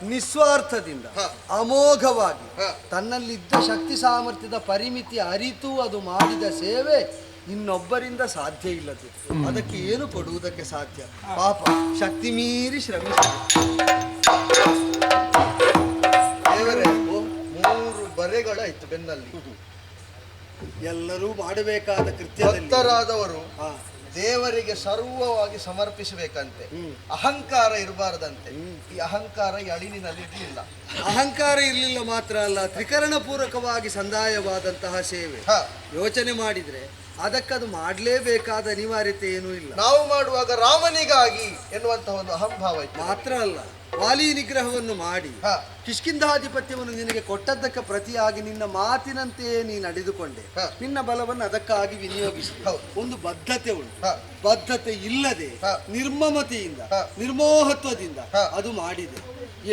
ನಿಸ್ವಾರ್ಥದಿಂದ ಅಮೋಘವಾಗಿ ತನ್ನಲ್ಲಿದ್ದ ಶಕ್ತಿ ಸಾಮರ್ಥ್ಯದ ಪರಿಮಿತಿ ಅರಿತು ಅದು ಮಾಡಿದ ಸೇವೆ ಇನ್ನೊಬ್ಬರಿಂದ ಸಾಧ್ಯ ಇಲ್ಲದು. ಅದಕ್ಕೆ ಏನು ಕೊಡುವುದಕ್ಕೆ ಸಾಧ್ಯ? ಪಾಪ ಶಕ್ತಿ ಮೀರಿ ಶ್ರಮಿಸಿದೆ. ದೇವರೇ, 3 ಬರೆಗಳಾಯ್ತು ಬೆನ್ನಲ್ಲಿ. ಎಲ್ಲರೂ ಮಾಡಬೇಕಾದ ಕೃತ್ಯದಲ್ಲಿ ಭಕ್ತರಾದವರು ದೇವರಿಗೆ ಸರ್ವವಾಗಿ ಸಮರ್ಪಿಸಬೇಕಂತೆ. ಅಹಂಕಾರ ಇರಬಾರದಂತೆ. ಈ ಅಹಂಕಾರ ಈ ಅಳಿನಿನಲ್ಲಿ ಇರಲಿಲ್ಲ. ಅಹಂಕಾರ ಇರಲಿಲ್ಲ ಮಾತ್ರ ಅಲ್ಲ, ತ್ರಿಕರಣ ಪೂರ್ವಕವಾಗಿ ಸಂದಾಯವಾದಂತಹ ಸೇವೆ ಯೋಚನೆ ಮಾಡಿದ್ರೆ ಅದಕ್ಕದು ಮಾಡಲೇಬೇಕಾದ ಅನಿವಾರ್ಯತೆ ಏನೂ ಇಲ್ಲ. ನಾವು ಮಾಡುವಾಗ ರಾಮನಿಗಾಗಿ ಎನ್ನುವಂತಹ ಒಂದು ಅಹಂಭಾವ ಇತ್ತು. ಮಾತ್ರ ಅಲ್ಲ, ವಾಲಿ ನಿಗ್ರಹವನ್ನು ಮಾಡಿ ಕಿಷ್ಕಿಂಧಾಧಿಪತ್ಯವನ್ನು ನಿನಗೆ ಕೊಟ್ಟದ್ದಕ್ಕೆ ಪ್ರತಿಯಾಗಿ ನಿನ್ನ ಮಾತಿನಂತೆಯೇ ನೀನು ನಡೆದುಕೊಂಡೆ. ನಿನ್ನ ಬಲವನ್ನು ಅದಕ್ಕಾಗಿ ವಿನಿಯೋಗಿಸಿ ಒಂದು ಬದ್ಧತೆ ಉಂಟು. ಬದ್ಧತೆ ಇಲ್ಲದೆ ನಿರ್ಮಮತೆಯಿಂದ ನಿರ್ಮೋಹತ್ವದಿಂದ ಅದು ಮಾಡಿದೆ.